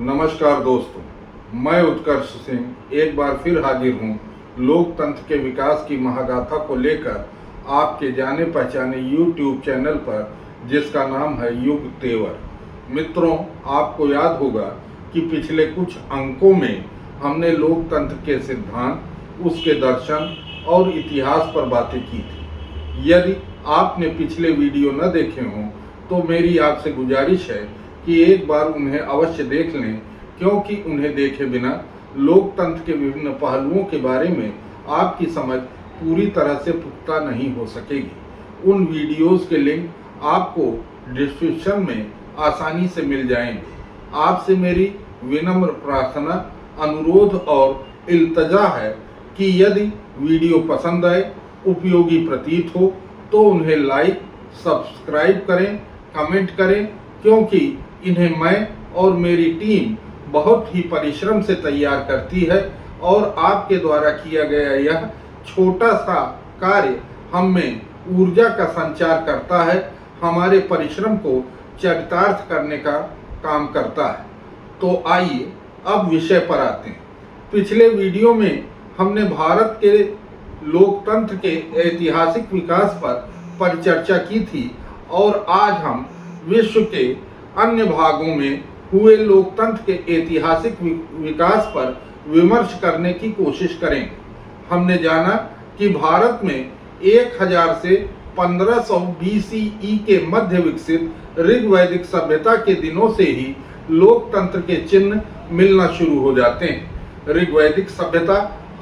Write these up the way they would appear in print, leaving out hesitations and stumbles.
नमस्कार दोस्तों, मैं उत्कर्ष सिंह एक बार फिर हाजिर हूँ लोकतंत्र के विकास की महागाथा को लेकर आपके जाने पहचाने YouTube चैनल पर, जिसका नाम है युग तेवर। मित्रों, आपको याद होगा कि पिछले कुछ अंकों में हमने लोकतंत्र के सिद्धांत, उसके दर्शन और इतिहास पर बातें की थी। यदि आपने पिछले वीडियो न देखे हों तो मेरी आपसे गुजारिश है कि एक बार उन्हें अवश्य देख लें, क्योंकि उन्हें देखे बिना लोकतंत्र के विभिन्न पहलुओं के बारे में आपकी समझ पूरी तरह से पुख्ता नहीं हो सकेगी। उन वीडियोस के लिंक आपको डिस्क्रिप्शन में आसानी से मिल जाएंगे। आपसे मेरी विनम्र प्रार्थना, अनुरोध और इल्तजा है कि यदि वीडियो पसंद आए, उपयोगी प्रतीत हो तो उन्हें लाइक, सब्सक्राइब करें, कमेंट करें, क्योंकि इन्हें मैं और मेरी टीम बहुत ही परिश्रम से तैयार करती है और आपके द्वारा किया गया यह छोटा सा कार्य हम में ऊर्जा का संचार करता है, हमारे परिश्रम को चरितार्थ करने का काम करता है। तो आइए अब विषय पर आते हैं। पिछले वीडियो में हमने भारत के लोकतंत्र के ऐतिहासिक विकास पर परिचर्चा की थी और आज हम विश्व के अन्य भागों में हुए लोकतंत्र के ऐतिहासिक विकास पर विमर्श करने की कोशिश करेंगे। हमने जाना कि भारत में 1000 से 1500 BCE के मध्य विकसित ऋग्वैदिक सभ्यता के दिनों से ही लोकतंत्र के चिन्ह मिलना शुरू हो जाते हैं। ऋग्वैदिक सभ्यता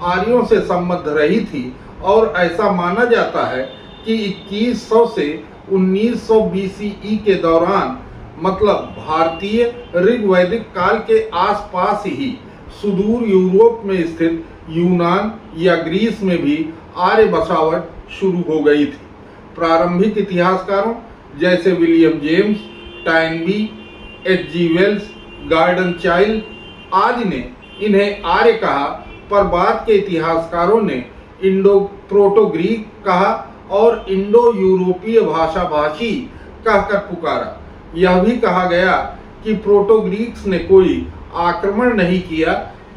आर्यों से संबद्ध रही थी और ऐसा माना जाता है कि 2100 से 1900 BCE के दौरान, मतलब भारतीय ऋग्वैदिक काल के आसपास ही, सुदूर यूरोप में स्थित यूनान या ग्रीस में भी आर्य बसावट शुरू हो गई थी। प्रारंभिक इतिहासकारों जैसे William James, Toynbee, H.G. Wells, Gordon Childe आदि ने इन्हें आर्य कहा, पर बाद के इतिहासकारों ने इंडो प्रोटो ग्रीक कहा और इंडो यूरोपीय भाषा भाषी कहकर पुकारा। यह भी कहा गया कि प्रोटो ग्रीक्स ने कोई आक्रमण नहीं किया,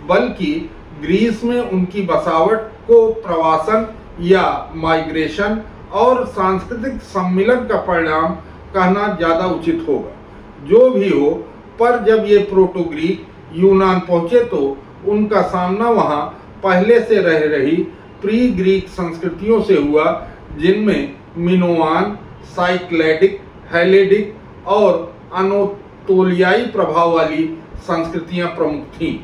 बल्कि ग्रीस में उनकी बसावट को प्रवासन या माइग्रेशन और सांस्कृतिक सम्मिलन का परिणाम कहना ज़्यादा उचित होगा। जो भी हो, पर जब ये प्रोटो ग्रीक यूनान पहुँचे तो उनका सामना वहाँ पहले से रह रही प्री ग्रीक संस्कृतियों से हुआ, जिनमें मिनोआन, साइक्लेडिक, हेलेडिक और अनातोलियाई प्रभाव वाली संस्कृतियां प्रमुख थीं।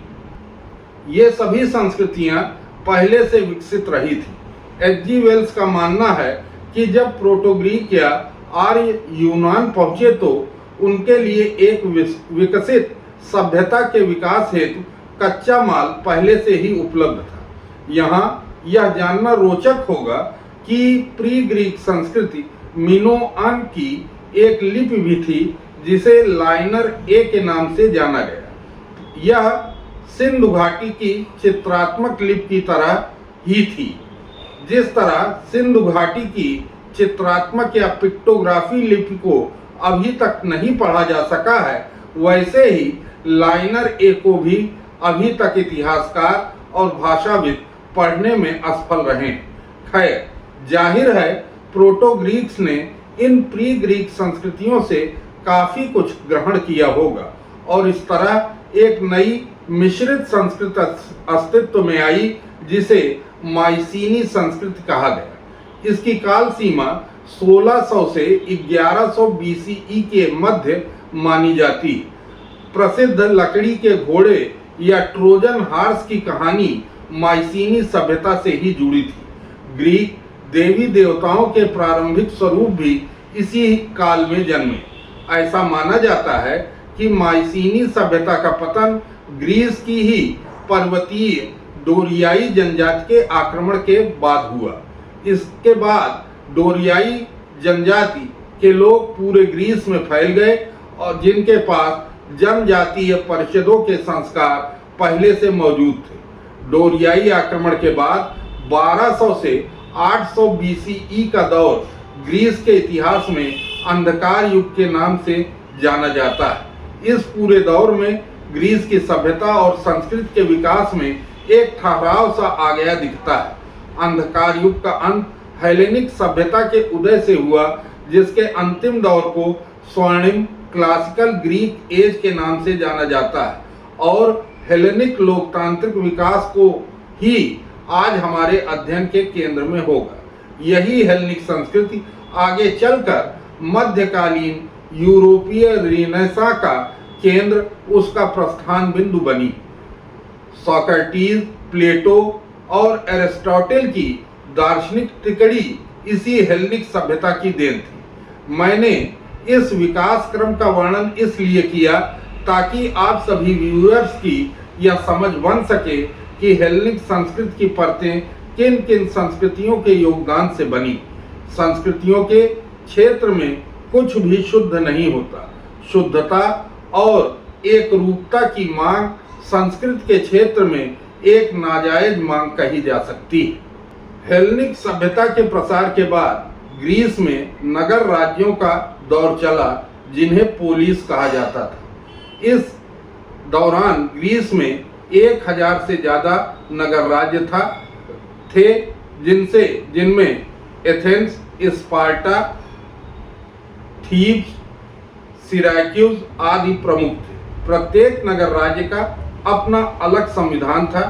ये सभी संस्कृतियां पहले से विकसित रही थी। H.G. वेल्स का मानना है कि जब प्रोटो ग्रीक या आर्य यूनान पहुंचे तो उनके लिए एक विकसित सभ्यता के विकास हेतु कच्चा माल पहले से ही उपलब्ध था। यहाँ यह जानना रोचक होगा कि प्री ग्रीक संस्कृति मिनोआन की एक लिपि भी थी, जिसे लाइनर ए के नाम से जाना गया। यह सिंधु घाटी की चित्रात्मक लिपि की तरह ही थी। जिस तरह सिंधु घाटी की चित्रात्मक या पिक्टोग्राफी लिपि को अभी तक नहीं पढ़ा जा सका है, वैसे ही लाइनर ए को भी अभी तक इतिहासकार और भाषाविद पढ़ने में असफल रहे। खैर, जाहिर है प्रोटो ग्रीक्स ने इन प्री ग्रीक संस्कृतियों से काफी कुछ ग्रहण किया होगा और इस तरह एक नई मिश्रित संस्कृति अस्तित्व में आई, जिसे माइसीनी संस्कृति कहा गया। इसकी काल सीमा 1600 से 1100 BCE के मध्य मानी जाती। प्रसिद्ध लकड़ी के घोड़े या ट्रोजन हार्स की कहानी माइसीनी सभ्यता से ही जुड़ी थी। ग्रीक देवी देवताओं के प्रारंभिक स्वरूप भी इसी काल में जन्मे। ऐसा माना जाता है कि माइसीनी सभ्यता का पतन ग्रीस की ही पर्वतीय डोरियाई जनजाति के आक्रमण के बाद हुआ। इसके बाद डोरियाई जनजाति के लोग पूरे ग्रीस में फैल गए और जिनके पास जनजातीय परिषदों के संस्कार पहले से मौजूद थे। डोरियाई आक्रमण के बाद 1200 से 800 BCE का दौर ग्रीस के इतिहास में अंधकार युग के नाम से जाना जाता है। इस पूरे दौर में ग्रीस की सभ्यता और संस्कृति के विकास में एक ठहराव सा आ गया दिखता है। अंधकार युग का अंत हेलेनिक सभ्यता के उदय से हुआ, जिसके अंतिम दौर को स्वर्णिम क्लासिकल ग्रीक एज के नाम से जाना जाता है, और हेलेनिक लोकतांत्रिक विकास को ही आज हमारे अध्ययन के केंद्र में होगा। यही हेलेनिक संस्कृति आगे चलकर मध्यकालीन यूरोपीय रिनेसां का केंद्र, उसका प्रस्थान बिंदु बनी। सोक्रेटिस, प्लेटो और एरिस्टोटल की दार्शनिक टिकड़ी इसी हेलेनिक सभ्यता की देन थी। मैंने इस विकास क्रम का वर्णन इसलिए किया ताकि आप सभी व्यूअर्स की यह समझ बन सके कि हेलेनिक संस्कृति की परतें किन किन संस्कृतियों के योगदान से बनी। संस्कृतियों के क्षेत्र में कुछ भी शुद्ध नहीं होता। शुद्धता और एक रूपता की मांग संस्कृति के क्षेत्र में एक नाजायज मांग कही जा सकती है। हेलेनिक सभ्यता के प्रसार के बाद ग्रीस में नगर राज्यों का दौर चला, जिन्हें पोलिस कहा जाता था। इस दौरान ग्रीस में 1000 से ज्यादा नगर राज्य थे, जिनमें एथेंस, स्पार्टा, थीब्स, सिराक्यूज आदि प्रमुख थे। प्रत्येक नगर राज्य का अपना अलग संविधान था,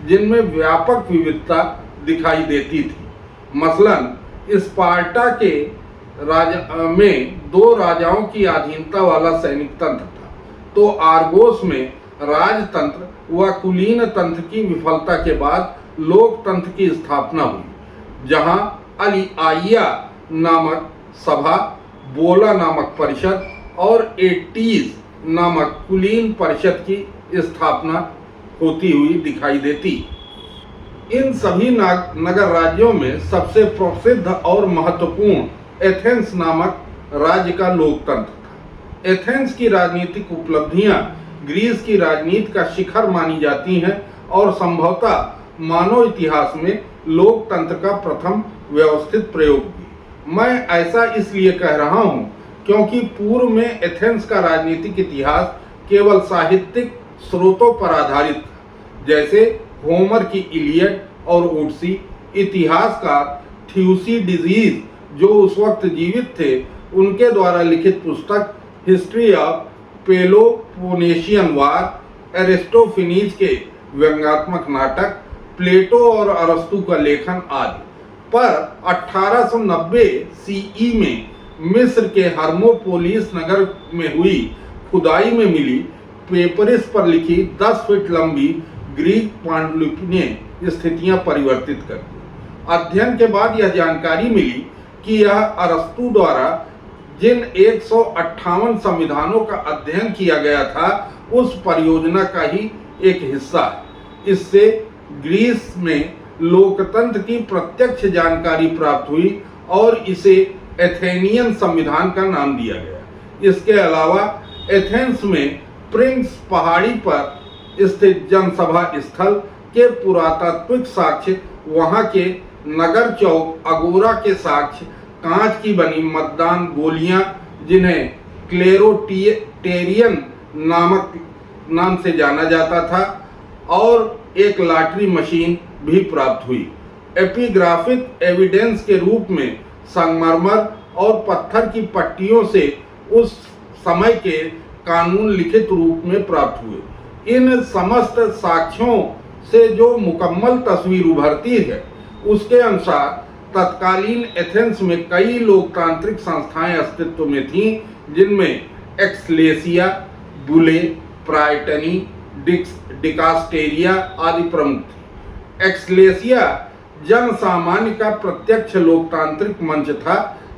जिनमें व्यापक विविधता दिखाई देती थी। मसलन स्पार्टा के में 2 राजाओं की अधीनता वाला सैनिक तंत्र था, तो आर्गोस में राजतंत्र व कुलीन तंत्र की विफलता के बाद लोकतंत्र की स्थापना हुई, जहां अलिआइया नामक सभा, बोला नामक परिषद और एटीज नामक कुलीन परिषद की स्थापना होती हुई दिखाई देती। इन सभी नगर राज्यों में सबसे प्रसिद्ध और महत्वपूर्ण एथेंस नामक राज्य का लोकतंत्र था। एथेंस की राजनीतिक उपलब्धियां ग्रीस की राजनीति का शिखर मानी जाती हैं और संभवतः मानव इतिहास में लोकतंत्र का प्रथम व्यवस्थित प्रयोग भी। मैं ऐसा इसलिए कह रहा हूं क्योंकि पूर्व में एथेंस का राजनीतिक इतिहास केवल साहित्यिक स्रोतों पर आधारित था, जैसे होमर की इलियड और ओडिसी। इतिहासकार थ्यूसिडिडीज, जो उस वक्त जीवित थे, उनके द्वारा लिखित पुस्तक हिस्ट्री ऑफ पेलोपोनेशियन वार, एरिस्टोफेनीज के व्यंग्यात्मक नाटक, प्लेटो और अरस्तु का लेखन आदि पर 1890 सीई में मिस्र के हर्मोपोलिस नगर में हुई खुदाई में मिली पेपरिस पर लिखी 10 फीट लंबी ग्रीक पांडुलिपि ने स्थितियां परिवर्तित कर दी। अध्ययन के बाद यह जानकारी मिली कि यह अरस्तु द्वारा जिन 158 संविधानों का अध्ययन किया गया था, उस परियोजना का ही एक हिस्सा है। इससे ग्रीस में लोकतंत्र की प्रत्यक्ष जानकारी प्राप्त हुई और इसे एथेनियन संविधान का नाम दिया गया। इसके अलावा एथेंस में प्रिंक्स पहाड़ी पर स्थित जनसभा स्थल के पुरातात्विक साक्ष्य, वहां के नगर चौक अगोरा के साक्ष्य, कांच की बनी मतदान गोलियां, जिन्हें क्लेरोटेरियन नाम से जाना जाता था, और एक लॉटरी मशीन भी प्राप्त हुई। एपिग्राफिक एविडेंस के रूप में संगमरमर और पत्थर की पट्टियों से उस समय के कानून लिखित रूप में प्राप्त हुए। इन समस्त साक्ष्यों से जो मुकम्मल तस्वीर उभरती है, उसके अनुसार तत्कालीन एथेंस में कई लोकतांत्रिक संस्थाएं अस्तित्व में थीं, जिनमें एक्सलेसिया, बुले, प्राइटनी, डिकास्टेरिया आदि प्रमुख थी। एक्सलेसिया जन सामान्य का प्रत्यक्ष लोकतांत्रिक मंच था,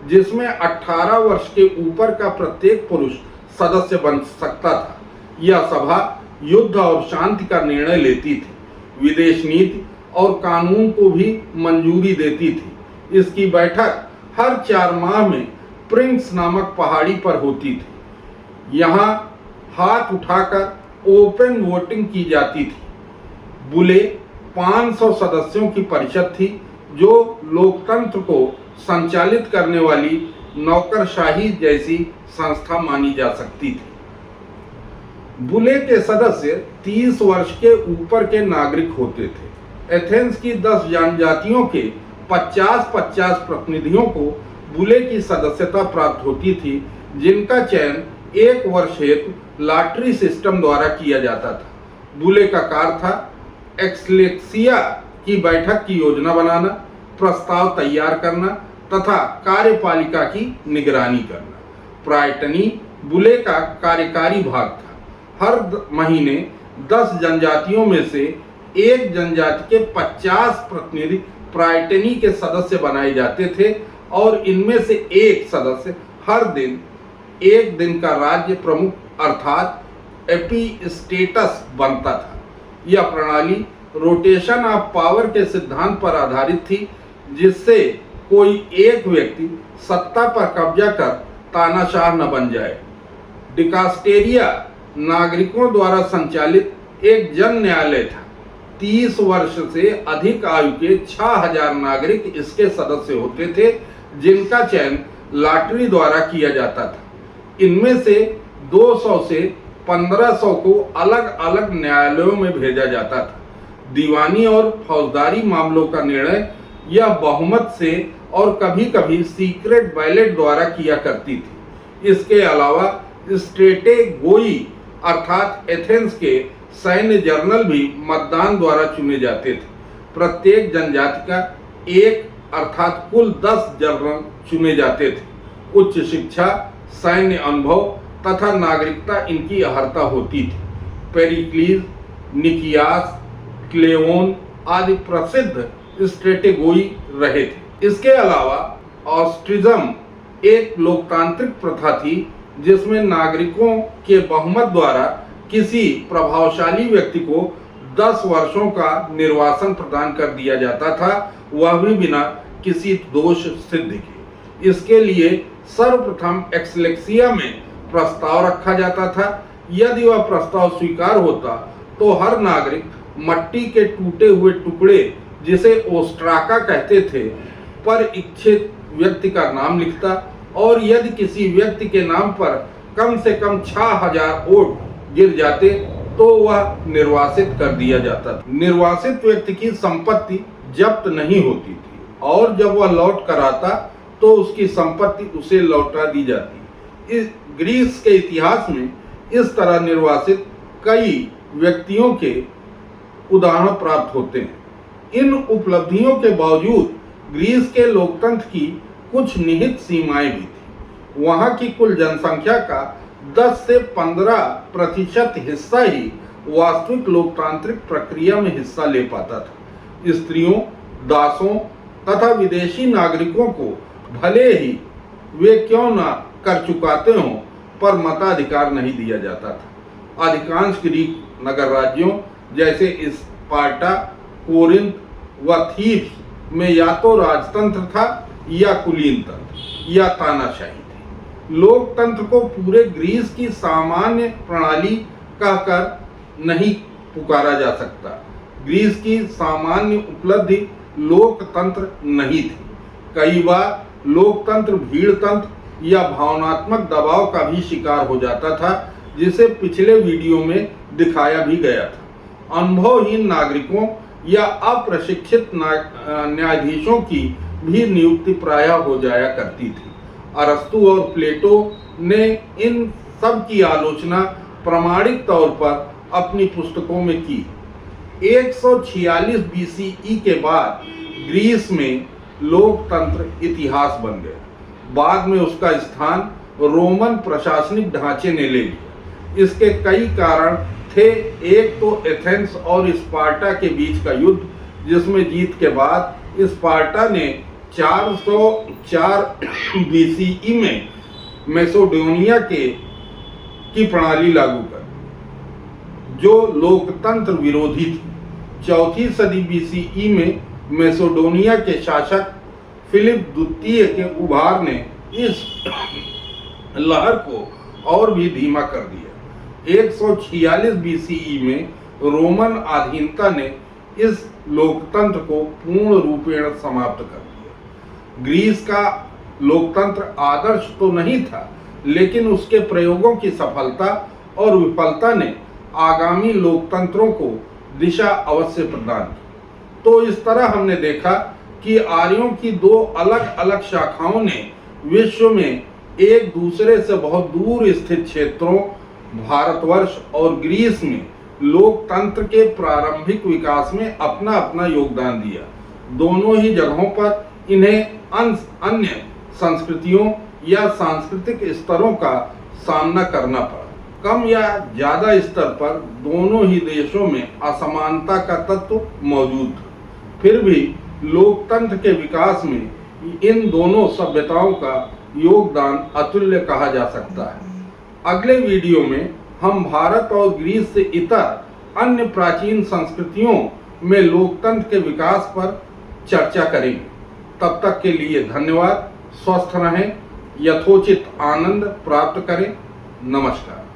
जिसमें 18 वर्ष के ऊपर का प्रत्येक पुरुष सदस्य बन सकता था। यह सभा युद्ध और शांति का निर्णय लेती थी, विदेश नीति और कानून को भी मंजूरी देती थी। इसकी बैठक हर 4 माह में प्रिंक्स नामक पहाड़ी पर होती थी। यहाँ हाथ उठाकर ओपन वोटिंग की जाती थी। बुले 500 सदस्यों की परिषद थी, जो लोकतंत्र को संचालित करने वाली नौकरशाही जैसी संस्था मानी जा सकती थी। बुले के सदस्य 30 वर्ष के ऊपर के नागरिक होते थे। एथेंस की 10 जनजातियों के 50-50 प्रतिनिधियों को बुले की सदस्यता प्राप्त होती थी, जिनका चयन 1 वर्ष हेतु लॉटरी सिस्टम द्वारा किया जाता था। बुले का कार्य था एक्सलेक्सिया की बैठक की योजना बनाना, प्रस्ताव तैयार करना तथा कार्यपालिका की निगरानी करना। प्रायटनी बुले का कार्यकारी भाग था। हर महीने 10 जनजातियों में से एक जनजाति के 50 प्रतिनिधि प्रायटनी के सदस्य बनाए जाते थे और इनमें से एक सदस्य हर दिन एक दिन का राज्य प्रमुख अर्थात एपिस्टेटस बनता था। यह प्रणाली रोटेशन ऑफ पावर के सिद्धांत पर आधारित थी, जिससे कोई एक व्यक्ति सत्ता पर कब्जा कर तानाशाह न बन जाए। डिकास्टेरिया नागरिकों द्वारा संचालित एक जन न्यायालय था। 30 वर्ष से अधिक आयु के 6000 नागरिक इसके सदस्य होते थे, जिनका चयन लॉटरी द्वारा किया जाता था। इनमें से 200 से 1500 को अलग अलग न्यायालयों में भेजा जाता था। दीवानी और फौजदारी मामलों का निर्णय यह बहुमत से और कभी कभी सीक्रेट बैलेट द्वारा किया करती थी। इसके अलावा स्ट्रेटेगोई अर्थात एथेंस के सैन्य जर्नल भी मतदान द्वारा चुने जाते थे। प्रत्येक जनजाति का एक अर्थात कुल 10 जनरल चुने जाते थे। उच्च शिक्षा, सैन्य अनुभव तथा नागरिकता इनकी अहर्ता होती थी। पेरिक्लीज, निकियास, क्लेओन आदि प्रसिद्ध स्ट्रेटेगोई रहे थे। इसके अलावा ऑस्ट्रिज्म एक लोकतांत्रिक प्रथा थी, जिसमें नागरिकों के बहुमत द्वारा किसी प्रभावशाली व्यक्ति को 10 वर्षों का निर्वासन प्रदान कर दिया जाता था, वह भी बिना किसी दोष सिद्ध के। इसके लिए सर्वप्रथम एक्सलेक्सिया में प्रस्ताव रखा जाता था। यदि वह प्रस्ताव स्वीकार होता तो हर नागरिक मट्टी के टूटे हुए टुकड़े, जिसे ओस्ट्राका कहते थे, पर इच्छित व्यक्ति का नाम लिखता और यदि किसी व्यक्ति के नाम पर कम से कम 6000 वोट गिर जाते तो वह निर्वासित कर दिया जाता था। निर्वासित व्यक्ति की संपत्ति जब्त नहीं होती थी और जब वह लौट कर आता तो उसकी संपत्ति उसे लौटा दी जाती। इस ग्रीस के इतिहास में इस तरह निर्वासित कई व्यक्तियों के उदाहरण प्राप्त होते हैं। इन उपलब्धियों के बावजूद ग्रीस के लोकतंत्र की कुछ निहित सीमाएं भी थी। वहां की कुल जनसंख्या का 10 से 15% हिस्सा ही वास्तविक लोकतांत्रिक प्रक्रिया में हिस्सा ले पाता था। स्त्रियों, दासों तथा विदेशी नागरिकों को भले ही वे क्यों न कर चुकाते हों, पर मताधिकार नहीं दिया जाता था। अधिकांश ग्रीक नगर राज्यों जैसे स्पार्टा, कोरिंथ व थीब्स में या तो राजतंत्र था या कुलीन तंत्र या तानाशाही थी। लोकतंत्र को पूरे ग्रीस की सामान्य प्रणाली कहकर नहीं पुकारा जा सकता। ग्रीस की सामान्य उपलब्धि लोकतंत्र नहीं थी। कई बार लोकतंत्र भीड़तंत्र या भावनात्मक दबाव का भी शिकार हो जाता था, जिसे पिछले वीडियो में दिखाया भी गया था। अनुभवहीन नागरिकों या अप्रशिक्षित न्यायाधीशों की भी नियुक्ति प्रायः हो जाया करती थी। अरस्तु और प्लेटो ने इन सब की आलोचना प्रामाणिक तौर पर अपनी पुस्तकों में की। 146 BCE के बाद ग्रीस में लोकतंत्र इतिहास बन गया। बाद में उसका स्थान रोमन प्रशासनिक ढांचे ने ले लिया। इसके कई कारण थे। एक तो एथेंस और स्पार्टा के बीच का युद्ध, जिसमें जीत के बाद स्पार्टा ने 404 BCE में मैसेडोनिया की प्रणाली लागू कर, जो लोकतंत्र विरोधी थी। 4वीं सदी BCE में मैसेडोनिया के शासक फिलिप द्वितीय के उभार ने इस लहर को और भी धीमा कर दिया। 146 BCE में रोमन अधीनता ने इस लोकतंत्र को पूर्ण रूपेण समाप्त कर दिया। ग्रीस का लोकतंत्र आदर्श तो नहीं था, लेकिन उसके प्रयोगों की सफलता और विफलता ने आगामी लोकतंत्रों को दिशा अवश्य प्रदान की। तो इस तरह हमने देखा कि आर्यों की दो अलग अलग शाखाओं ने विश्व में एक दूसरे से बहुत दूर स्थित क्षेत्रों भारतवर्ष और ग्रीस में लोकतंत्र के प्रारंभिक विकास में अपना अपना योगदान दिया। दोनों ही जगहों पर इन्हें अन्य संस्कृतियों या सांस्कृतिक स्तरों का सामना करना पड़ा। कम या ज्यादा स्तर पर दोनों ही देशों में असमानता का तत्व मौजूद था। फिर भी लोकतंत्र के विकास में इन दोनों सभ्यताओं का योगदान अतुल्य कहा जा सकता है। अगले वीडियो में हम भारत और ग्रीस से इतर अन्य प्राचीन संस्कृतियों में लोकतंत्र के विकास पर चर्चा करेंगे। तब तक के लिए धन्यवाद। स्वस्थ रहें, यथोचित आनंद प्राप्त करें। नमस्कार।